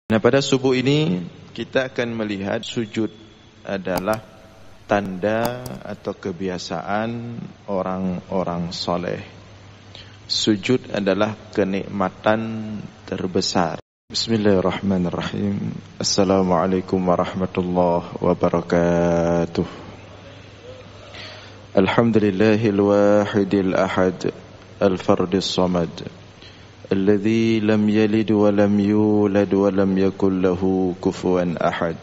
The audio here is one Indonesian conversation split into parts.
Nah, pada subuh ini kita akan melihat sujud adalah tanda atau kebiasaan orang-orang soleh. Sujud adalah kenikmatan terbesar. Bismillahirrahmanirrahim. Assalamualaikum warahmatullahi wabarakatuh. Alhamdulillahil wahidil ahad, al-fardis samad, الذي لم يلد ولم يولد ولم يكن له كفوا أحد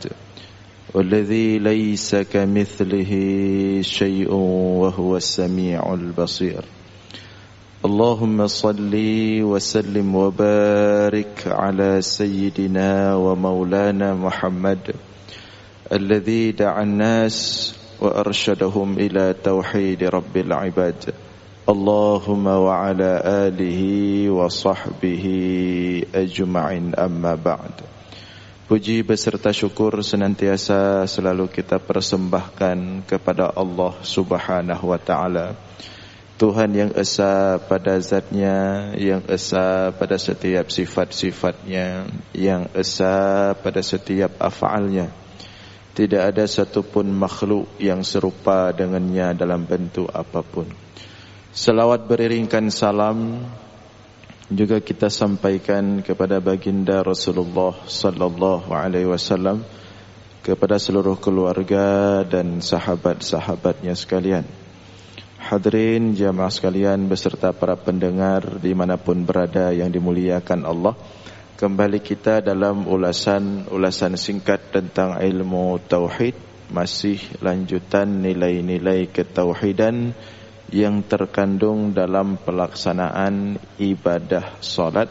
والذي ليس كمثله شيء وهو السميع البصير اللهم صل وسلم وبارك على سيدنا ومولانا محمد الذي دعا الناس وأرشدهم إلى توحيد رب العباد Allahumma wa ala alihi wa sahbihi ajma'in amma ba'd. Puji beserta syukur senantiasa selalu kita persembahkan kepada Allah Subhanahu wa ta'ala, Tuhan yang esa pada zatnya, yang esa pada setiap sifat-sifatnya, yang esa pada setiap af'alnya. Tidak ada satupun makhluk yang serupa dengannya dalam bentuk apapun. Salawat beriringkan salam juga kita sampaikan kepada baginda Rasulullah sallallahu alaihi wasallam, kepada seluruh keluarga dan sahabat-sahabatnya sekalian. Hadirin jamaah sekalian beserta para pendengar dimanapun berada yang dimuliakan Allah. Kembali kita dalam ulasan singkat tentang ilmu tauhid, masih lanjutan nilai-nilai ketauhidan yang terkandung dalam pelaksanaan ibadah salat,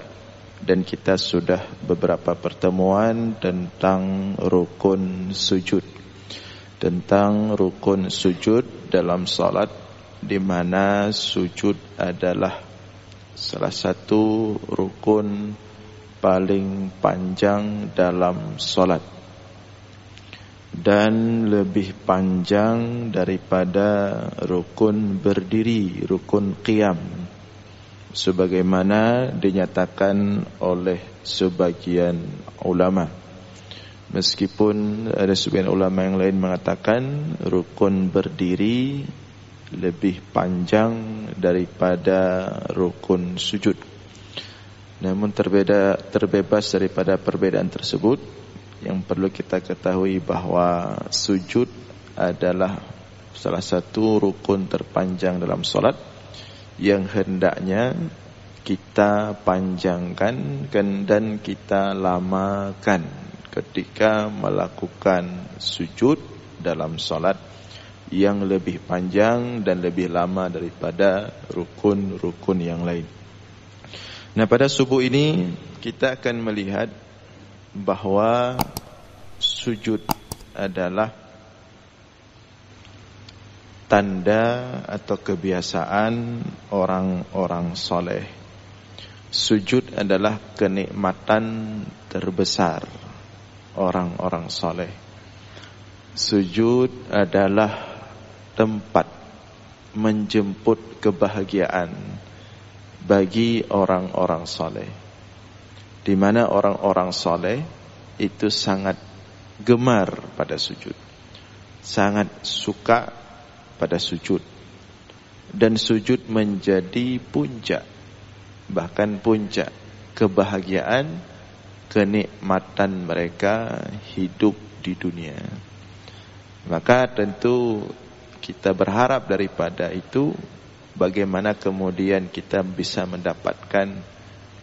dan kita sudah beberapa pertemuan tentang rukun sujud dalam salat, di mana sujud adalah salah satu rukun paling panjang dalam salat dan lebih panjang daripada rukun berdiri, rukun qiyam, sebagaimana dinyatakan oleh sebagian ulama. Meskipun ada sebagian ulama yang lain mengatakan rukun berdiri lebih panjang daripada rukun sujud. Namun terbebas daripada perbedaan tersebut, yang perlu kita ketahui bahwa sujud adalah salah satu rukun terpanjang dalam solat yang hendaknya kita panjangkan dan kita lamakan ketika melakukan sujud dalam solat, yang lebih panjang dan lebih lama daripada rukun-rukun yang lain. Nah, pada subuh ini kita akan melihat bahwa sujud adalah tanda atau kebiasaan orang-orang soleh. Sujud adalah kenikmatan terbesar orang-orang soleh. Sujud adalah tempat menjemput kebahagiaan bagi orang-orang soleh, di mana orang-orang soleh itu sangat gemar pada sujud, sangat suka pada sujud, dan sujud menjadi puncak, bahkan puncak kebahagiaan, kenikmatan mereka hidup di dunia. Maka tentu kita berharap daripada itu, bagaimana kemudian kita bisa mendapatkan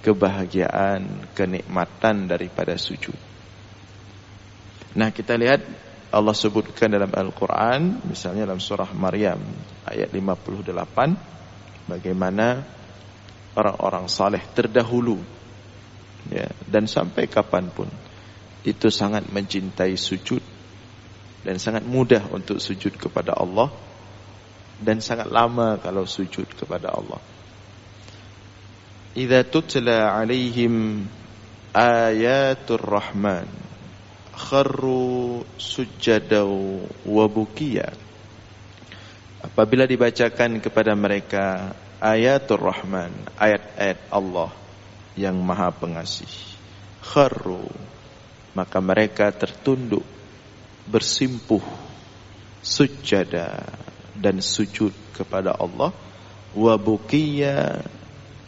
kebahagiaan, kenikmatan daripada sujud. Nah, kita lihat Allah sebutkan dalam Al-Quran, misalnya dalam surah Maryam ayat 58, bagaimana orang-orang saleh terdahulu, ya, dan sampai kapanpun itu sangat mencintai sujud, dan sangat mudah untuk sujud kepada Allah, dan sangat lama kalau sujud kepada Allah. Idza tutla alaihim ayatul rahman kharru sujjadaw wa bukiya. Apabila dibacakan kepada mereka ayatul rahman, ayat-ayat Allah yang maha pengasih, kharru, maka mereka tertunduk, bersimpuh, sujada dan sujud kepada Allah, wa bukiya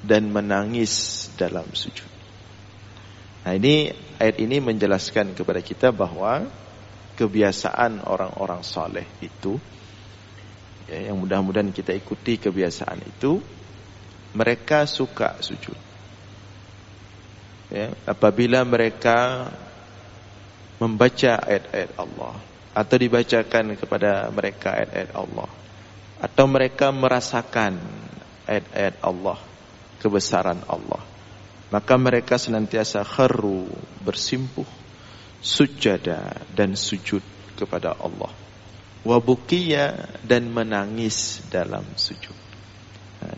dan menangis dalam sujud. Nah, ini ayat ini menjelaskan kepada kita bahwa kebiasaan orang-orang saleh itu, ya, yang mudah-mudahan kita ikuti kebiasaan itu, mereka suka sujud. Ya, apabila mereka membaca ayat-ayat Allah atau dibacakan kepada mereka ayat-ayat Allah, atau mereka merasakan ayat-ayat Allah, kebesaran Allah, maka mereka senantiasa kharru, bersimpuh, sujada dan sujud kepada Allah, wa bukiya dan menangis dalam sujud,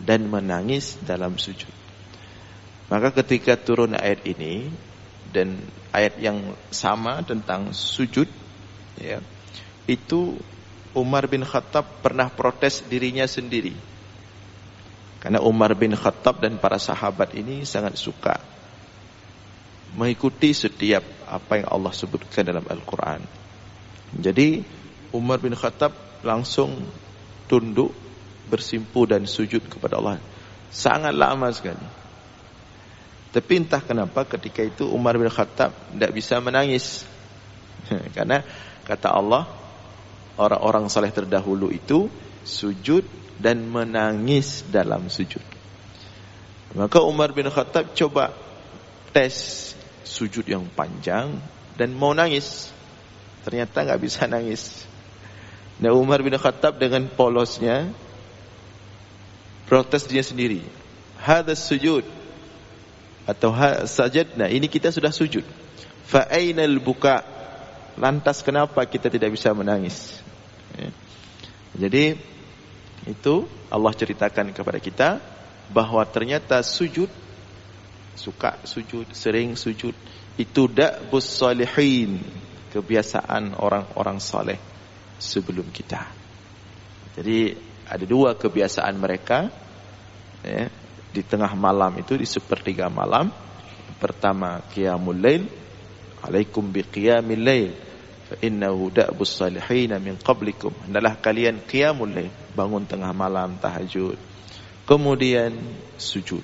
dan menangis dalam sujud. Maka ketika turun ayat ini dan ayat yang sama tentang sujud, ya, itu Umar bin Khattab pernah protes dirinya sendiri. Karena Umar bin Khattab dan para sahabat ini sangat suka mengikuti setiap apa yang Allah sebutkan dalam Al-Quran. Jadi Umar bin Khattab langsung tunduk, bersimpuh dan sujud kepada Allah. Sangat lama sekali. Tapi entah kenapa ketika itu Umar bin Khattab tidak bisa menangis. Karena kata Allah, orang-orang saleh terdahulu itu sujud dan menangis dalam sujud. Maka Umar bin Khattab coba tes sujud yang panjang dan mau nangis. Ternyata nggak bisa nangis. Nah, Umar bin Khattab dengan polosnya protes dia sendiri. Hadas sujud atau sajadna, ini kita sudah sujud. Fa ainal buka, lantas kenapa kita tidak bisa menangis? Ya. Jadi itu Allah ceritakan kepada kita bahwa ternyata sujud, suka sujud, sering sujud, itu da'bus salihin, kebiasaan orang-orang saleh sebelum kita. Jadi ada dua kebiasaan mereka, ya, di tengah malam itu, di sepertiga malam. Pertama, qiyamul lail, alaikum biqiyamil lail fa innahu da'bus salihin min qablikum. Hendaklah kalian qiyamul lail, bangun tengah malam, tahajud. Kemudian sujud.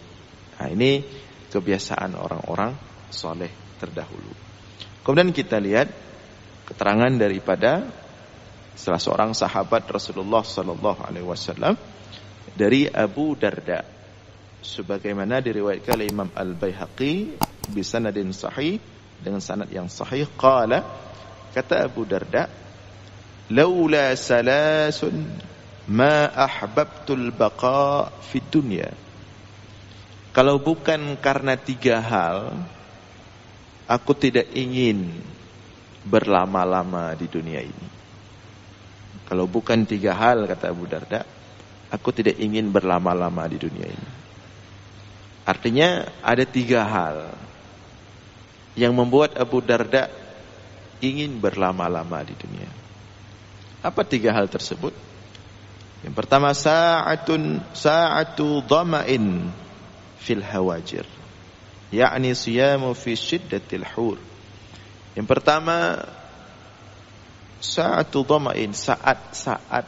Nah, ini kebiasaan orang-orang saleh terdahulu. Kemudian kita lihat keterangan daripada salah seorang sahabat Rasulullah sallallahu alaihi wasallam, dari Abu Darda, sebagaimana diriwayatkan oleh Imam Al-Baihaqi bisanadin sahih, dengan sanad yang sahih. Qala, kata Abu Darda, laula salasun ma ahbabtul baqa fid dunya. Kalau bukan karena tiga hal, aku tidak ingin berlama-lama di dunia ini. Kalau bukan tiga hal, kata Abu Darda, aku tidak ingin berlama-lama di dunia ini. Artinya ada tiga hal yang membuat Abu Darda ingin berlama-lama di dunia. Apa tiga hal tersebut? Yang pertama, sa'atu dhama'in fil hawajir, yakni siyamu fi syiddatil hur. Yang pertama, sa'atu dhama'in, saat-saat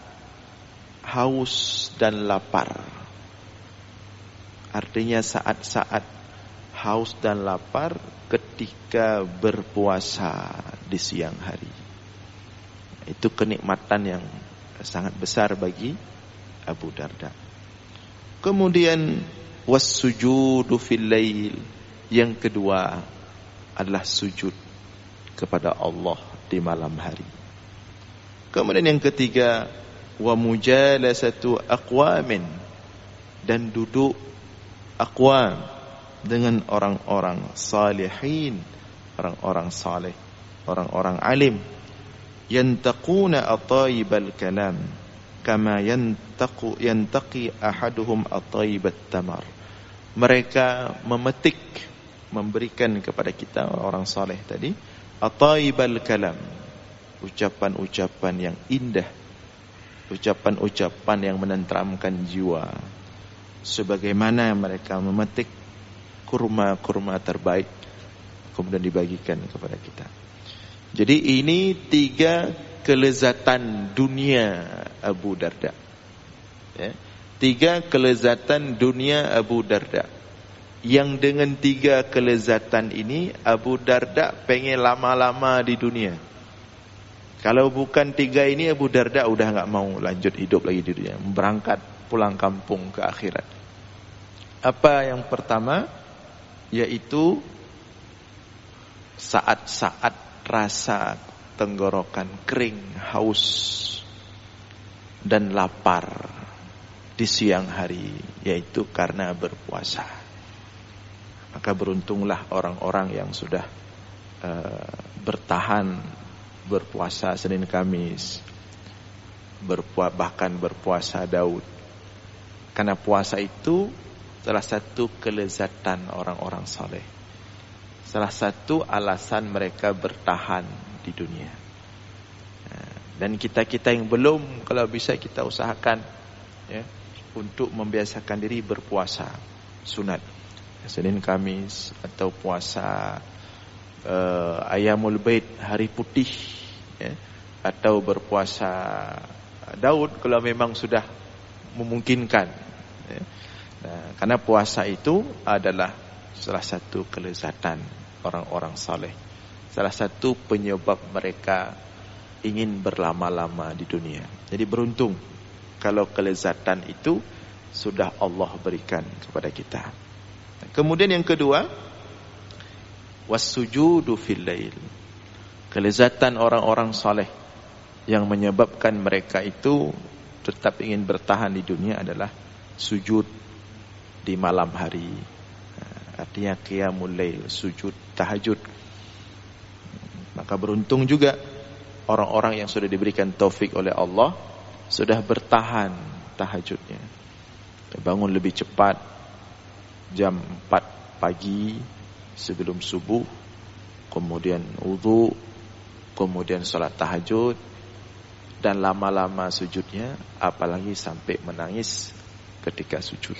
haus dan lapar. Artinya saat-saat haus dan lapar ketika berpuasa di siang hari. Itu kenikmatan yang sangat besar bagi Abu Darda. Kemudian wassujudu fil lail, yang kedua adalah sujud kepada Allah di malam hari. Kemudian yang ketiga, wa mujalasatu aqwamin, dan duduk aqwam dengan orang-orang salihin, orang-orang saleh, orang-orang alim, yantaquna ataibal kalam kama yantaqi ahaduhum ataibat tamar. Mereka memetik, memberikan kepada kita orang saleh tadi ataibal kalam, ucapan-ucapan yang indah, ucapan-ucapan yang menenteramkan jiwa, sebagaimana mereka memetik kurma-kurma terbaik kemudian dibagikan kepada kita. Jadi ini 3 kelezatan dunia Abu Darda. Ya. 3 kelezatan dunia Abu Darda. Yang dengan 3 kelezatan ini Abu Darda pengen lama-lama di dunia. Kalau bukan 3 ini Abu Darda udah enggak mau lanjut hidup lagi di dunia, berangkat pulang kampung ke akhirat. Apa yang pertama? Yaitu saat-saat rasa tenggorokan kering, haus dan lapar di siang hari, yaitu karena berpuasa. Maka beruntunglah orang-orang yang sudah bertahan berpuasa Senin Kamis, bahkan berpuasa Daud. Karena puasa itu salah satu kelezatan orang-orang saleh. Salah satu alasan mereka bertahan di dunia. Dan kita-kita yang belum, kalau bisa kita usahakan ya, untuk membiasakan diri berpuasa sunat Senin Kamis, atau puasa Ayamul Bait, hari putih ya, atau berpuasa Daud kalau memang sudah memungkinkan ya. Nah, karena puasa itu adalah salah satu kelezatan orang-orang saleh, salah satu penyebab mereka ingin berlama-lama di dunia. Jadi beruntung kalau kelezatan itu sudah Allah berikan kepada kita. Kemudian yang kedua, wassujudu fil lail. Kelezatan orang-orang saleh yang menyebabkan mereka itu tetap ingin bertahan di dunia adalah sujud di malam hari. Artinya qiyamul lail, sujud tahajud. Maka beruntung juga orang-orang yang sudah diberikan taufik oleh Allah sudah bertahan tahajudnya. Bangun lebih cepat jam 4 pagi sebelum subuh, kemudian wudu, kemudian salat tahajud, dan lama-lama sujudnya, apalagi sampai menangis ketika sujud.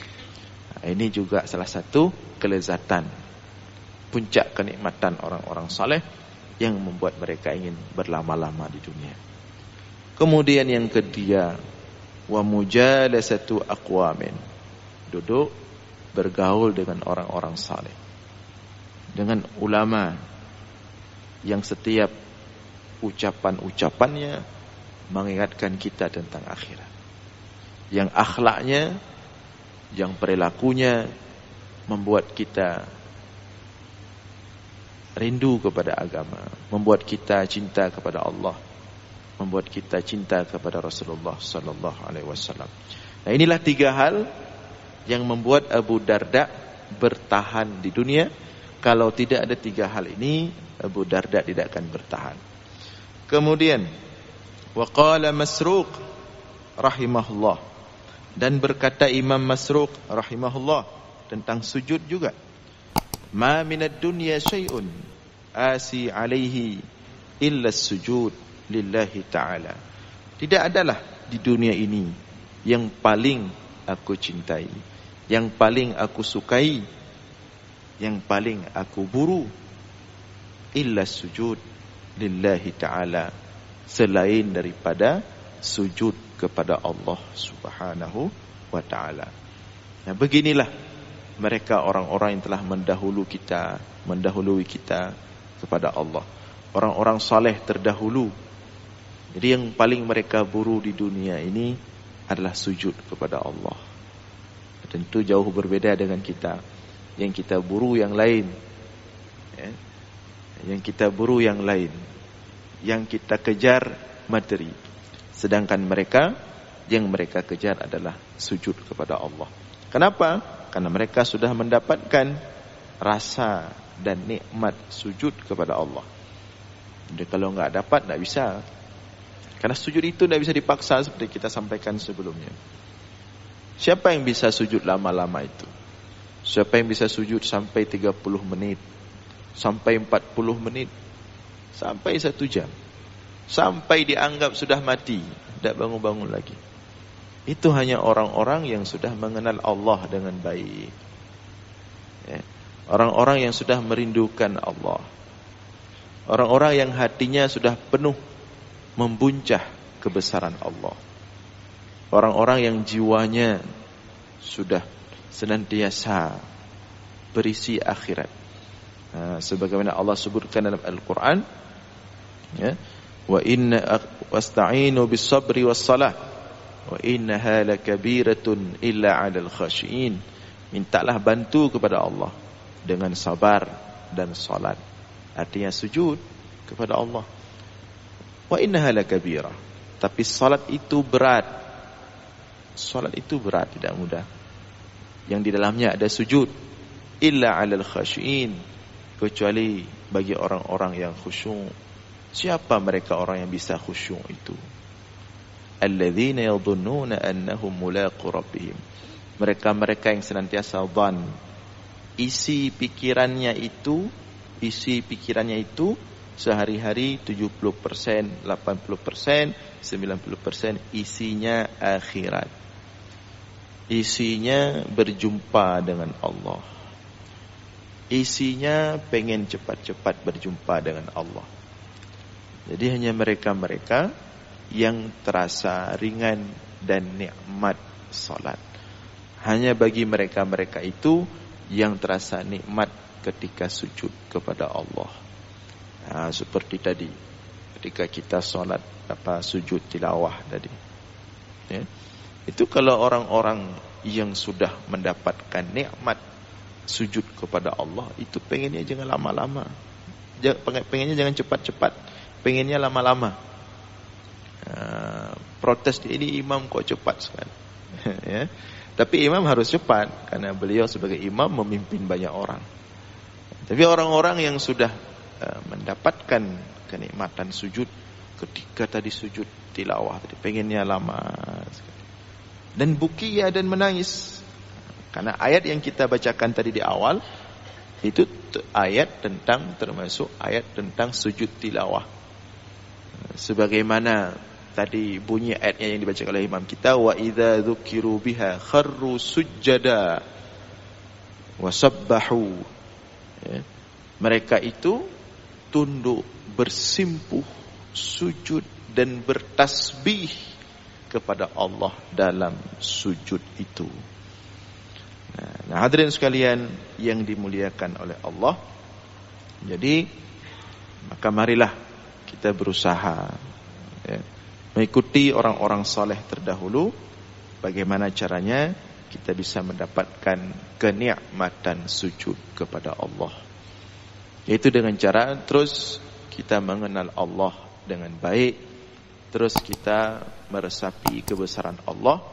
Nah, ini juga salah satu kelezatan, puncak kenikmatan orang-orang saleh yang membuat mereka ingin berlama-lama di dunia. Kemudian yang ketiga, wa mujalasatu aqwamin, duduk bergaul dengan orang-orang saleh, dengan ulama yang setiap ucapan-ucapannya mengingatkan kita tentang akhirat, yang akhlaknya, yang perilakunya membuat kita rindu kepada agama, membuat kita cinta kepada Allah, membuat kita cinta kepada Rasulullah sallallahu alaihi wasallam. Nah, inilah 3 hal yang membuat Abu Darda bertahan di dunia. Kalau tidak ada 3 hal ini, Abu Darda tidak akan bertahan. Kemudian wa qala Masruq rahimahullah, dan berkata Imam Masruq rahimahullah tentang sujud juga, ma minad dunya syai'un asi alaihi illa sujud lillahi ta'ala. Tidak adalah di dunia ini yang paling aku cintai, yang paling aku sukai, yang paling aku buru, illa sujud lillahi ta'ala, selain daripada sujud kepada Allah subhanahu wa ta'ala. Nah, beginilah mereka orang-orang yang telah mendahului kita kepada Allah. Orang-orang saleh terdahulu. Jadi yang paling mereka buru di dunia ini adalah sujud kepada Allah. Tentu jauh berbeda dengan kita. Yang kita buru yang lain ya. Yang kita buru yang lain, yang kita kejar materi. Sedangkan mereka, yang mereka kejar adalah sujud kepada Allah. Kenapa? Karena mereka sudah mendapatkan rasa dan nikmat sujud kepada Allah. Jadi kalau enggak dapat, enggak bisa. Karena sujud itu enggak bisa dipaksa, seperti kita sampaikan sebelumnya. Siapa yang bisa sujud lama-lama itu? Siapa yang bisa sujud sampai 30 menit, sampai 40 menit, sampai 1 jam, sampai dianggap sudah mati, tidak bangun-bangun lagi? Itu hanya orang-orang yang sudah mengenal Allah dengan baik ya. Orang-orang yang sudah merindukan Allah. Orang-orang yang hatinya sudah penuh membuncah kebesaran Allah. Orang-orang yang jiwanya sudah senantiasa berisi akhirat. Sebagaimana Allah sebutkan dalam Al-Quran, ya, wa inna wasta'inu bis sabri was salah wa innaha lakabiratun illa 'alal khashiin. Mintalah bantu kepada Allah dengan sabar dan salat. Artinya sujud kepada Allah. Wa innaha lakabirah. Tapi salat itu berat. Salat itu berat, tidak mudah. Yang di dalamnya ada sujud. Illa 'alal khashiin, kecuali bagi orang-orang yang khusyuk. Siapa mereka orang yang bisa khusyuk itu? Alladzina yadhunnuna annahum mulaqu rabbihim. Mereka-mereka yang senantiasa dhan. Isi pikirannya itu sehari-hari 70%, 80%, 90% isinya akhirat. Isinya berjumpa dengan Allah. Isinya pengen cepat-cepat berjumpa dengan Allah. Jadi hanya mereka-mereka yang terasa ringan dan nikmat salat. Hanya bagi mereka-mereka itu yang terasa nikmat ketika sujud kepada Allah. Seperti tadi ketika kita salat sujud tilawah tadi. Ya. Itu kalau orang-orang yang sudah mendapatkan nikmat sujud kepada Allah, itu pengennya jangan lama-lama. Pengennya jangan cepat-cepat. Pengennya lama-lama. Protes ini imam kok cepat sekali. Ya. Tapi imam harus cepat karena beliau sebagai imam memimpin banyak orang. Tapi orang-orang yang sudah mendapatkan kenikmatan sujud ketika tadi sujud tilawah tadi pengennya lama sekali. Dan bukia dan menangis. Karena ayat yang kita bacakan tadi di awal itu ayat termasuk ayat tentang sujud tilawah. Sebagaimana tadi bunyi ayatnya yang dibaca oleh imam kita, wa idza dzukiru biha kharru sujjada wa sabbahu. Ya. Mereka itu tunduk, bersimpuh, sujud dan bertasbih kepada Allah dalam sujud itu. Nah, hadirin sekalian yang dimuliakan oleh Allah. Jadi maka marilah kita berusaha mengikuti orang-orang saleh terdahulu. Bagaimana caranya kita bisa mendapatkan kenikmatan sujud kepada Allah, yaitu dengan cara terus kita mengenal Allah dengan baik, terus kita meresapi kebesaran Allah,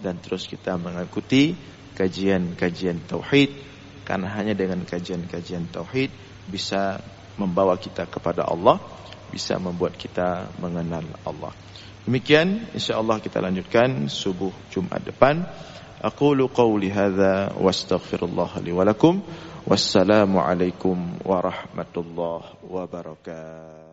dan terus kita mengikuti kajian-kajian tauhid. Karena hanya dengan kajian-kajian tauhid bisa membawa kita kepada Allah, bisa membuat kita mengenal Allah. Demikian, insyaallah kita lanjutkan subuh Jumat depan. Aqulu qawli hadza wastaghfirullah li wa lakum. Wassalamu alaikum warahmatullahi wabarakatuh.